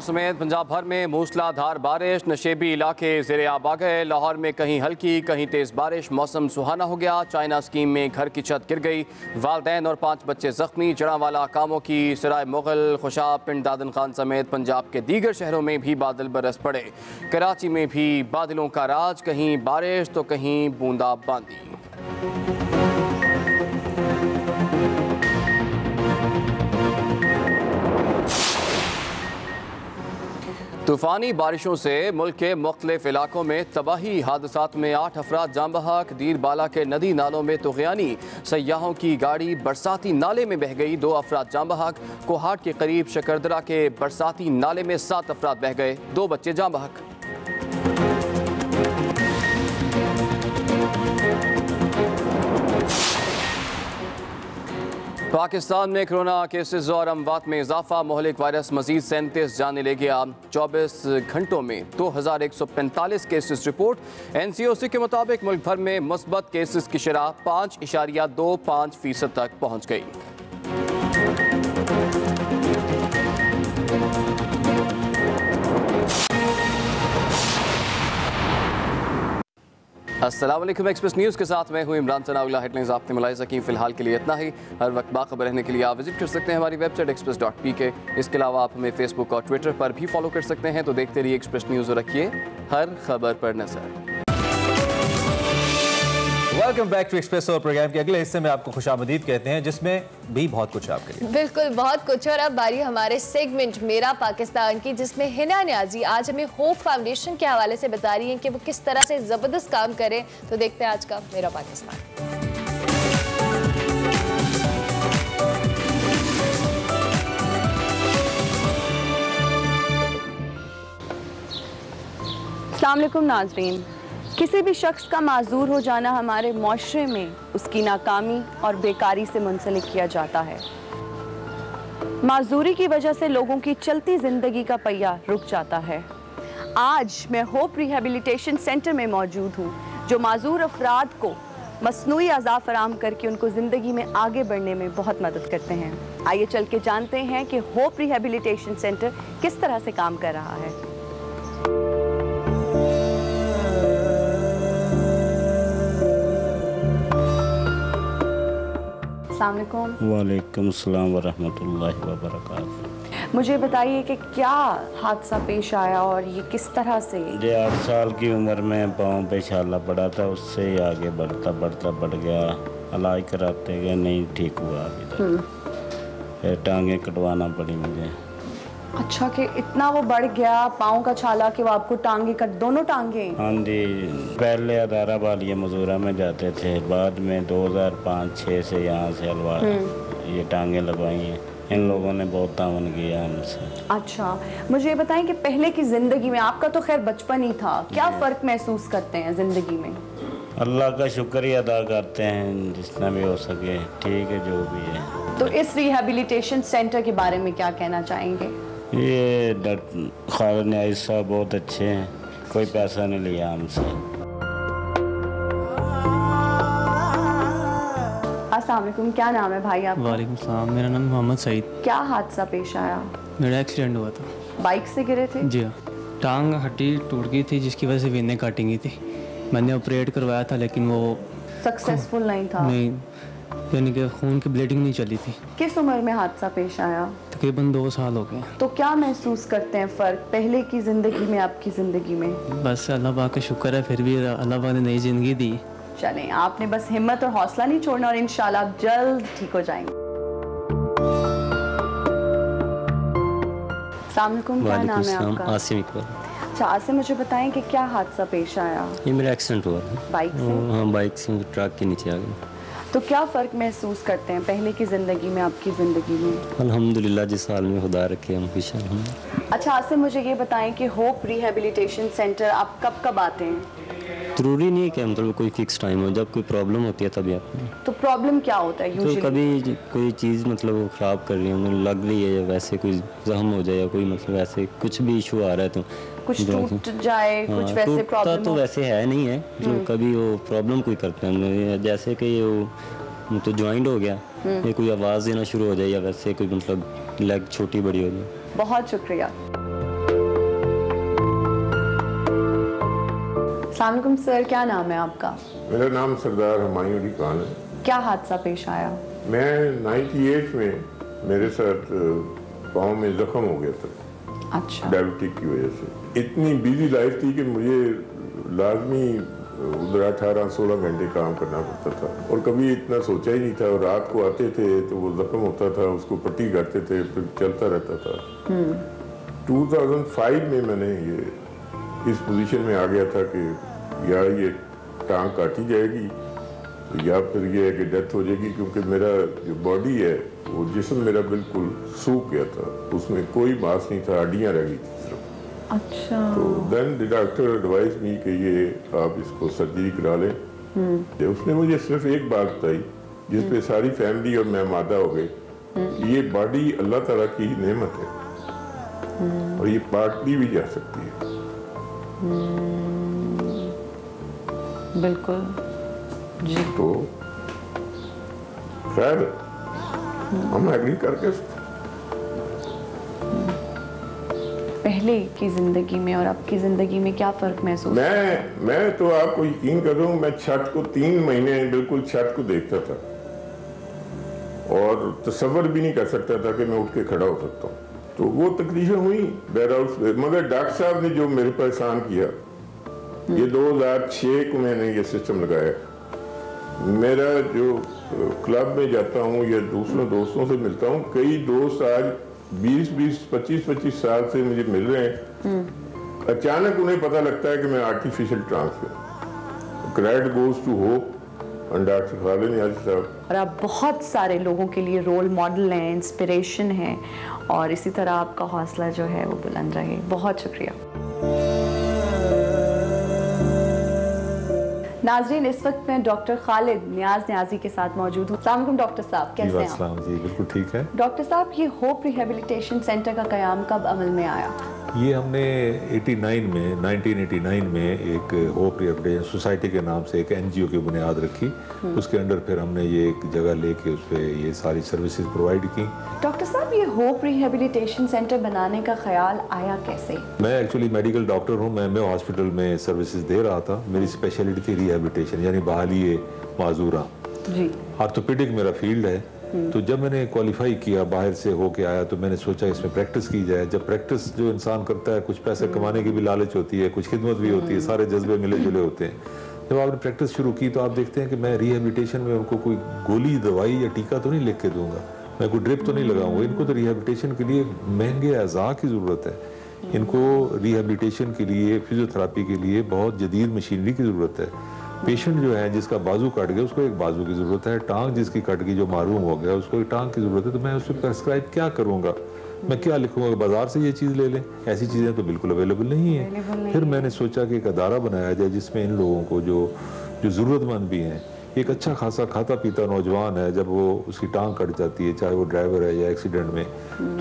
समेत पंजाब भर में मूसलाधार बारिश, नशेबी इलाके ज़ेरे आब आ गए। लाहौर में कहीं हल्की कहीं तेज़ बारिश, मौसम सुहाना हो गया। चाइना स्कीम में घर की छत गिर गई, वालदैन और 5 बच्चे जख्मी। जड़ांवाला कामों की सराय मुगल, खुशाब, पिंड दादन खान समेत पंजाब के दीगर शहरों में भी बादल बरस पड़े। कराची में भी बादलों का राज, कहीं बारिश तो कहीं बूंदाबांदी। तूफ़ानी बारिशों से मुल्क के मुख्तलिफ इलाकों में तबाही, हादसात में 8 अफराद जाँ बहक। दीर बाला के नदी नालों में तुग़यानी, सयाहों की गाड़ी बरसाती नाले में बह गई, 2 अफराद जाँ बहक। कोहाट के करीब शकरदरा के बरसाती नाले में 7 अफराद बह गए, 2 बच्चे जाँ बहक। पाकिस्तान में कोरोना केसेस और अमवात में इजाफा, मोहलिक वायरस मजीद 37 जाने ले गया। 24 घंटों में 2145 केसेस रिपोर्ट। NCOC के मुताबिक मुल्क भर में मुस्बत केसेस की शरह 5.25% तक पहुँच गई। अस्सलाम वालेकुम, एक्सप्रेस न्यूज़ के साथ मैं हूँ इमरान तनाउल्ला। हेडलाइंस आपने मुलाहिज़ा की। फ़िलहाल के लिए इतना ही। हर वक्त बाखबर रहने के लिए आप विजिट कर सकते हैं हमारी वेबसाइट express.pk। इसके अलावा आप हमें फेसबुक और ट्विटर पर भी फॉलो कर सकते हैं। तो देखते रहिए एक्सप्रेस न्यूज़ और रखिए हर खबर पर नजर। Welcome back to Express. और प्रोग्राम के अगले हिस्से में आपको खुशामदीद कहते हैं, जिसमें भी बहुत कुछ है आपके लिए। बिल्कुल बहुत कुछ। और अब बारी हमारे सेगमेंट मेरा पाकिस्तान की, जिसमें हिना न्याजी आज हमें होप फाउंडेशन के हवाले से बता रही हैं कि वो किस तरह से जबरदस्त काम करें। तो देखते हैं आज का मेरा पाकिस्तान। अस्सलाम वालेकुम नाज़रीन। किसी भी शख्स का माजूर हो जाना हमारे माशरे में उसकी नाकामी और बेकारी से मुंसलिक किया जाता है। माजूरी की वजह से लोगों की चलती ज़िंदगी का पहिया रुक जाता है। आज मैं होप रिहेबिलिटेशन सेंटर में मौजूद हूँ, जो माजूर अफराद को मसनूई अज़ा फराहम करके उनको ज़िंदगी में आगे बढ़ने में बहुत मदद करते हैं। आइए चल के जानते हैं कि होप रिहेबिलिटेशन सेंटर किस तरह से काम कर रहा है। वालेकुम अस्सलाम वरहमतुल्लाहि वबरकातुहू। मुझे बताइए कि क्या हादसा पेश आया और ये किस तरह से? ये 8 साल की उम्र में पाँव पे छाला पड़ा था, उससे ही आगे बढ़ गया। इलाज कराते गए, नहीं ठीक हुआ अभी तक। फिर टांगे कटवाना पड़ी मुझे। अच्छा, कि इतना वो बढ़ गया पाँव का छाला कि वो आपको टांगे कट, दोनों टांगे? हाँ जी, पहले अदारा वाली मजूरा में जाते थे, बाद में 2005-06 से यहाँ से हलवा ये टांगे लगवाई हैं। इन लोगों ने बहुत तावन किया हमसे। अच्छा, मुझे ये बताएं कि पहले की ज़िंदगी में, आपका तो खैर बचपन ही था, क्या फ़र्क महसूस करते हैं ज़िंदगी में? अल्लाह का शुक्र ही अदा करते हैं, जितना भी हो सके। ठीक है, जो भी है। तो इस रिहेबिलिटेशन सेंटर के बारे में क्या कहना चाहेंगे? ये डॉक्टर खालिद न्याज़ी साहब बहुत अच्छे हैं, कोई पैसा नहीं लिया हमसे। अस्सलाम वालेकुम, क्या नाम है भाई आपका? वालेकुम सलाम, मेरा नाम मोहम्मद सईद। क्या हादसा पेश आया? मेरा एक्सीडेंट हुआ था। बाइक से गिरे थे? जी हाँ, टांग हड्डी टूट गई थी, जिसकी वजह से वेनें काटी गई थी। मैंने ऑपरेट करवाया था, लेकिन वो सक्सेसफुल नहीं था। नहीं, यानी कि खून की ब्लीडिंग नहीं चली थी। किस उम्र में हादसा पेश आया? तकरीबन 2 साल हो गए। तो क्या महसूस करते हैं फ़र्क पहले की ज़िंदगी में आपकी ज़िंदगी में? बस अल्लाह पाक का शुक्र है, फिर भी अल्लाह पाक ने नई ज़िंदगी दी। चलें, आपने बस हिम्मत और हौसला नहीं छोड़ना और इंशाल्लाह आप जल्द ठीक हो जाएंगे। अस्सलाम वालेकुम, क्या नाम है आपका? आसिम इकबाल। अच्छा आसिम, मुझे बताएं कि क्या हादसा पेश आया? ये मेरा एक्सीडेंट हुआ था बाइक से? हाँ, बाइक से ट्रक के नीचे आ गई। तो क्या फ़र्क महसूस करते हैं पहले की ज़िंदगी में आपकी ज़िंदगी में? अल्हम्दुलिल्लाह, जिस हाल में खुदा रखे हम खुश हैं। अच्छा आसिम, मुझे ये बताएं कि होप रिहेबिलिटेशन सेंटर आप कब कब आते हैं? ज़रूरी नहीं है कि मतलब कोई फिक्स टाइम हो, जब कोई प्रॉब्लम होती है तभी आते हैं। तो प्रॉब्लम क्या होता है यूजुअली? तो कभी कोई चीज़ मतलब वो ख़राब कर रही है, मतलब लग रही है, या वैसे कोई जख्म हो जाए, या कोई मतलब वैसे कुछ भी इशू आ रहा है, तो कुछ टूट जाए, कुछ वैसे प्रॉब्लम तो वैसे है नहीं है, जो कभी वो प्रॉब्लम कोई करते हैं, जैसे कि वो तो ज्वाइंट हो गया, या कोई आवाज़ देना शुरू हो जाए, या वैसे कोई मतलब लेग छोटी बड़ी हो जाए। बहुत शुक्रिया। अस्सलाम वालेकुम सर, क्या नाम है आपका? मेरा नाम सरदार हुमायूं अली खान है। क्या हादसा पेश आया? मैं 98 में मेरे साथ पाँव में जख्म हो गया था। अच्छा। डायबिटिक की वजह से इतनी बिजी लाइफ थी कि मुझे लाजमी उधर 18-16 घंटे काम करना पड़ता था और कभी इतना सोचा ही नहीं था। और रात को आते थे तो वो जख्म होता था, उसको पट्टी करते थे, फिर चलता रहता था। 2005 में मैंने ये इस पोजीशन में आ गया था कि या ये टांग काटी जाएगी या फिर ये है कि डेथ हो जाएगी, क्योंकि मेरा जो बॉडी है वो जिस्म मेरा बिल्कुल सूख गया था, उसमें कोई मांस नहीं था, हड्डियाँ रह गई थी सिर्फ। अच्छा। तो देन द डॉक्टर एडवाइस मी कि ये आप इसको सर्जरी करा लें। उसने मुझे सिर्फ एक बात बताई जिस पे सारी फैमिली और मैं मादा हो गए, ये बॉडी अल्लाह ताला की नेमत है और ये पार्टली भी जा सकती है। बिल्कुल जी। तो खैर हम एग्री करके पहले की जिंदगी में और अब की जिंदगी में क्या फर्क महसूस? मैं तो आपको यकीन कर रहा हूँ, मैं छत को 3 महीने बिल्कुल छत को देखता था और तसव्वुर भी नहीं कर सकता था कि मैं उठ के खड़ा हो सकता हूँ। तो वो तकलीफें हुई बहरहाल, मगर डॉक्टर साहब ने जो मेरे पर एहसान किया, ये 2006 को मैंने ये सिस्टम लगाया। मेरा जो क्लब में जाता हूँ या दूसरों दोस्तों से मिलता हूँ, कई दोस्त आज 20-25 साल से मुझे मिल रहे हैं। अचानक उन्हें पता लगता है कि मैं आर्टिफिशियल ट्रांस हूँ। Credit goes to hope and doctor Khalid Niazi साहब। और आप बहुत सारे लोगों के लिए रोल मॉडल हैं, इंस्पिरेशन हैं और इसी तरह आपका हौसला जो है वो बुलंद रहे। बहुत शुक्रिया। नाज़रीन, इस वक्त मैं डॉक्टर खालिद नियाज़ी के साथ मौजूद हूँ। अस्सलाम वालेकुम डॉक्टर साहब, कैसे हैं आप? जी बिल्कुल ठीक है। डॉक्टर साहब, ये होप रिहेबिलिटेशन सेंटर का क़याम कब अमल में आया? ये हमने 1989 में एक होप रिहेबिलिटेशन सोसाइटी के नाम से एक NGO की बुनियाद रखी। उसके अंडर फिर हमने ये एक जगह लेके उस पर ये सारी सर्विसेज प्रोवाइड की। डॉक्टर साहब, ये होप रिहेबिलिटेशन सेंटर बनाने का ख्याल आया कैसे? मैं एक्चुअली मेडिकल डॉक्टर हूँ। मैं हॉस्पिटल में सर्विसेज दे रहा था। मेरी स्पेशलिटी थी रिहेबिलिटेशन यानी बहाली माजूरा जी। ऑर्थोपेडिक मेरा फील्ड है। तो जब मैंने क्वालिफाई किया, बाहर से होके आया, तो मैंने सोचा इसमें प्रैक्टिस की जाए। जब प्रैक्टिस जो इंसान करता है, कुछ पैसे कमाने की भी लालच होती है, कुछ खिदमत भी होती है, सारे जज्बे मिले जुले होते हैं। जब आपने प्रैक्टिस शुरू की तो आप देखते हैं कि मैं रिहेबिलिटेशन में उनको कोई गोली, दवाई या टीका तो नहीं लिख के दूंगा, मैं कोई ड्रिप तो नहीं लगाऊंगा। इनको तो रिहेबिलिटेशन के लिए महंगे अज़ा की ज़रूरत है। इनको रिहेबिलिटेशन के लिए, फिजियोथेरापी के लिए बहुत जदीद मशीनरी की ज़रूरत है। पेशेंट जो है जिसका बाजू कट गया उसको एक बाजू की ज़रूरत है, टांग जिसकी कट गई जो मारूम हो गया उसको एक टांग की ज़रूरत है। तो मैं उसको प्रेस्क्राइब क्या करूँगा, मैं क्या लिखूँगा, बाज़ार से ये चीज़ ले लें? ऐसी चीज़ें तो बिल्कुल अवेलेबल नहीं है। फिर मैंने सोचा कि एक अदारा बनाया जाए जिसमें इन लोगों को जो ज़रूरतमंद भी हैं, एक अच्छा खासा खाता पीता नौजवान है, जब वो उसकी टांग कट जाती है, चाहे वो ड्राइवर है या एक्सीडेंट में,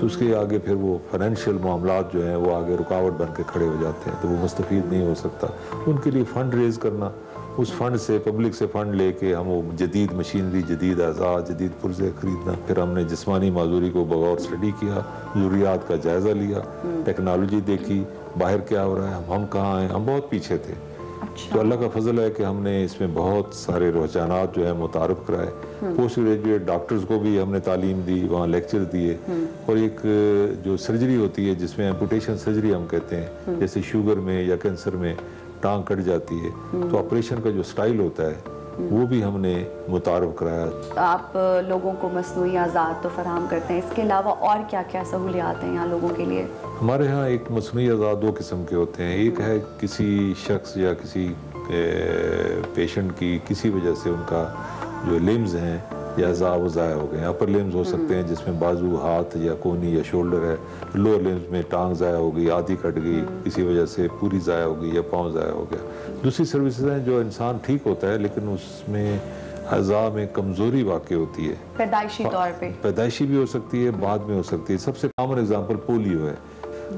तो उसके आगे फिर वो फाइनेंशियल मामलात जो हैं वो आगे रुकावट बन के खड़े हो जाते हैं, तो वो मुस्तफ़ीद नहीं हो सकता। उनके लिए फ़ंड रेज़ करना, उस फंड से, पब्लिक से फ़ंड लेके हम वो जदीद मशीनरी, जदीद अज़ा, जदीद पुर्ज़े ख़रीदना। फिर हमने जिस्मानी माजूरी को बगौर स्टडी किया, ज़रूरियात का जायज़ा लिया, टेक्नोलॉजी देखी, बाहर क्या हो रहा है, हम कहाँ हैं, हम बहुत पीछे थे। अच्छा। तो अल्लाह का फजल है कि हमने इसमें बहुत सारे रुझानात जो है मुतारफ़ कराए। पोस्ट ग्रेजुएट डॉक्टर्स को भी हमने तालीम दी, वहाँ लेक्चर दिए। और एक जो सर्जरी होती है जिसमें एम्पुटेशन सर्जरी हम कहते हैं, जैसे शुगर में या कैंसर में टांग कट जाती है, तो ऑपरेशन का जो स्टाइल होता है वो भी हमने मुतारफ़ कराया। आप लोगों को मसनूई आज़ाद तो फराहम करते हैं, इसके अलावा और क्या क्या सहूलियात हैं यहाँ लोगों के लिए? हमारे यहाँ एक मसनूई आज़ाद 2 किस्म के होते हैं। एक है किसी शख्स या किसी पेशेंट की किसी वजह से उनका जो लिम्स हैं या वो ज़ाया हो गए। अपर लिम्स हो सकते हैं जिसमें बाजू, हाथ या कोहनी या शोल्डर है। लोअर लिम्स में टांग ज़ाया हो गई, आधी कट गई, किसी वजह से पूरी ज़ाया हो गई या पाँव ज़ाया हो गया। दूसरी सर्विसेज हैं जो इंसान ठीक होता है लेकिन उसमें अज़ा में कमज़ोरी वाक़ई होती है, पैदाइशी तौर पे। पैदाइशी भी हो सकती है, बाद में हो सकती है। सबसे कॉमन एग्जांपल पोलियो है।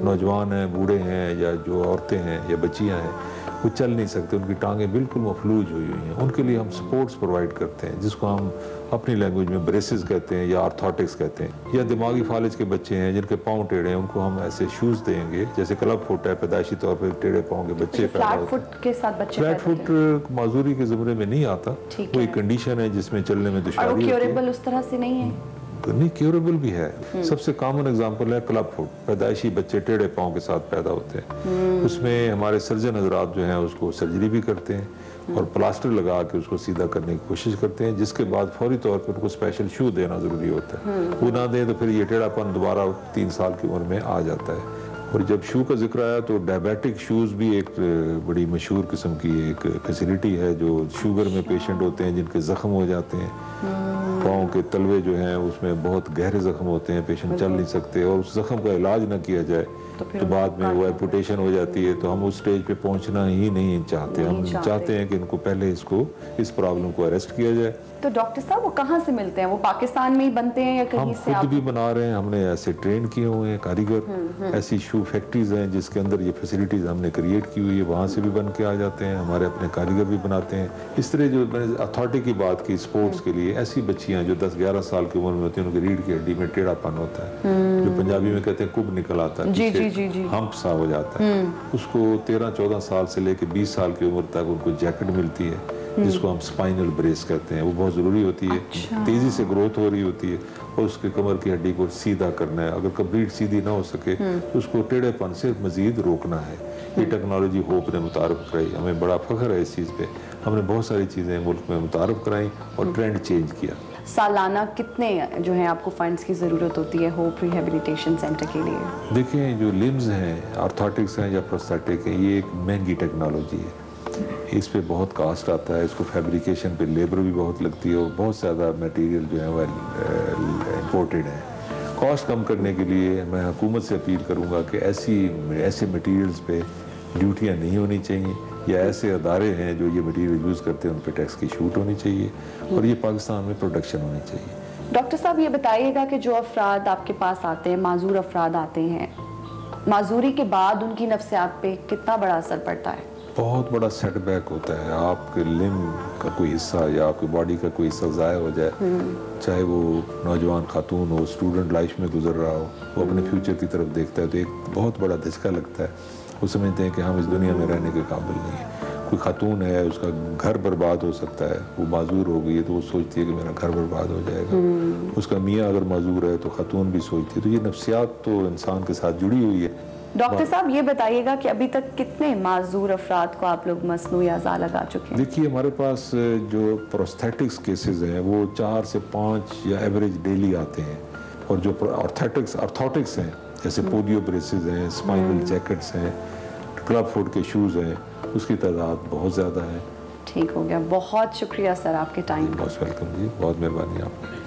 नौजवान हैं, बूढ़े हैं या जो औरतें हैं या बच्चियाँ हैं, वो चल नहीं सकते, उनकी टांगें बिल्कुल मफलूज हुई हुई हैं। उनके लिए हम सपोर्ट्स प्रोवाइड करते हैं, जिसको हम अपनी लैंग्वेज में ब्रेसेस कहते हैं या आर्थोटिक्स कहते हैं। या दिमागी फालिज के बच्चे हैं जिनके पाँव टेढ़े हैं, उनको हम ऐसे शूज़ देंगे, जैसे क्लब फुट है, पैदाइशी तौर पर टेढ़े पाँव के बच्चे पैदा होते हैं। फ्लैट फुट माजूरी के ज़मरे में नहीं आता, वो एक कंडीशन है जिसमें चलने में दुश्वारी होती है। उस तरह से नहीं है, नहीं, क्यूरेबल भी है। सबसे कॉमन एग्जांपल है क्लब फुट, पैदाइशी बच्चे टेढ़े पाँव के साथ पैदा होते हैं। उसमें हमारे सर्जन हजरात जो हैं उसको सर्जरी भी करते हैं और प्लास्टर लगा के उसको सीधा करने की कोशिश करते हैं, जिसके बाद फौरी तौर पर उनको स्पेशल शू देना ज़रूरी होता है। वो ना दें तो फिर ये टेढ़ापन दोबारा 3 साल की उम्र में आ जाता है। और जब शू का जिक्र आया तो डायबिटिक शूज़ भी एक बड़ी मशहूर किस्म की एक फैसिलिटी है, जो शुगर में पेशेंट होते हैं जिनके ज़ख्म हो जाते हैं, पाँव के तलवे जो हैं उसमें बहुत गहरे ज़ख्म होते हैं, पेशेंट चल नहीं सकते और उस ज़ख्म का इलाज ना किया जाए तो बाद में वो एम्पुटेशन हो जाती है। तो हम उस स्टेज पे पहुंचना ही नहीं चाहते। हम चाहते हैं कि इनको पहले इस प्रॉब्लम को अरेस्ट किया जाए। तो डॉक्टर साहब वो कहाँ से मिलते हैं? वो पाकिस्तान में ही बनते हैं या कहीं से? हम खुद भी बना रहे हैं, हमने ऐसे ट्रेन किए हुए हैं कारीगर। ऐसी शू फैक्ट्रीज हैं जिसके अंदर ये फैसिलिटीज हमने क्रिएट की हुई है, वहाँ से भी बन के आ जाते हैं, हमारे अपने कारीगर भी बनाते हैं। इस तरह जो मैंने अथॉरिटी की बात की स्पोर्ट्स के लिए, ऐसी बच्चियाँ जो 10-11 साल की उम्र में होती हैं, उनकी रीढ़ की हड्डी में टेढ़ापन होता है, जो पंजाबी में कहते हैं कुब निकल आता है, हम्प सा हो जाता है, उसको 13-14 साल से लेकर 20 साल की उम्र तक उनको जैकेट मिलती है, जिसको हम स्पाइनल ब्रेस कहते हैं। वो बहुत ज़रूरी होती है। तेज़ी से ग्रोथ हो रही होती है और उसके कमर की हड्डी को सीधा करना है। अगर कंप्लीट सीधी ना हो सके तो उसको टेढ़ेपन से मज़ीद रोकना है। ये टेक्नोलॉजी होप ने मुतारफ़ कराई, हमें बड़ा फ़ख्र है इस चीज़ पे। हमने बहुत सारी चीज़ें मुल्क में मुतारफ़ कराई और ट्रेंड चेंज किया। सालाना कितने जो है आपको फंड्स की ज़रूरत होती है होप रिहेबिलिटेशन सेंटर के लिए? देखिए, जो लिम्स हैं, आर्थोटिक्स हैं या प्रोस्थेटिक हैं, ये एक महंगी टेक्नोलॉजी है। इस पे बहुत कास्ट आता है, इसको फैब्रिकेशन पे लेबर भी बहुत लगती है और बहुत ज़्यादा मटेरियल जो है वह इम्पोर्टेड है। कॉस्ट कम करने के लिए मैं हुकूमत से अपील करूँगा कि ऐसे मटेरियल्स पे ड्यूटियाँ नहीं होनी चाहिए, या ऐसे अदारे हैं जो ये मटेरियल यूज़ करते हैं उन पर टैक्स की छूट होनी चाहिए और ये पाकिस्तान में प्रोडक्शन होनी चाहिए। डॉक्टर साहब ये बताइएगा कि जो अफराद आपके पास आते हैं, माजूर अफराद आते हैं, माजूरी के बाद उनकी नफ्सियात पे कितना बड़ा असर पड़ता है? बहुत बड़ा सेटबैक होता है। आपके लिम का कोई हिस्सा या आपकी बॉडी का कोई हिस्सा ज़ाया हो जाए, चाहे वो नौजवान खातून हो, स्टूडेंट लाइफ में गुजर रहा हो, वो अपने फ्यूचर की तरफ देखता है तो एक बहुत बड़ा धचका लगता है। वो समझते हैं कि हम इस दुनिया में रहने के काबिल नहीं है। कोई खातून है, उसका घर बर्बाद हो सकता है, वो माजूर हो गई है तो वो सोचती है कि मेरा घर बर्बाद हो जाएगा। उसका मियाँ अगर माजूर है तो खातून भी सोचती है। तो ये नफ्सियात तो इंसान के साथ जुड़ी हुई है। डॉक्टर साहब ये बताइएगा कि अभी तक कितने माजूर अफराद को आप लोग मसनूई अज़ा लगा चुके हैं? देखिए, हमारे पास जो प्रोस्थेटिक्स केसेस हैं वो 4 से 5 या एवरेज डेली आते हैं, और जो आर्थोटिक्स हैं जैसे पोलियो ब्रेसेस हैं, स्पाइनल जैकेट्स हैं, क्लब फुट के शूज़ हैं, उसकी तादाद बहुत ज़्यादा है। ठीक हो गया, बहुत शुक्रिया सर आपके टाइम। मोस्ट वेलकम जी, बहुत मेहरबानी आपकी।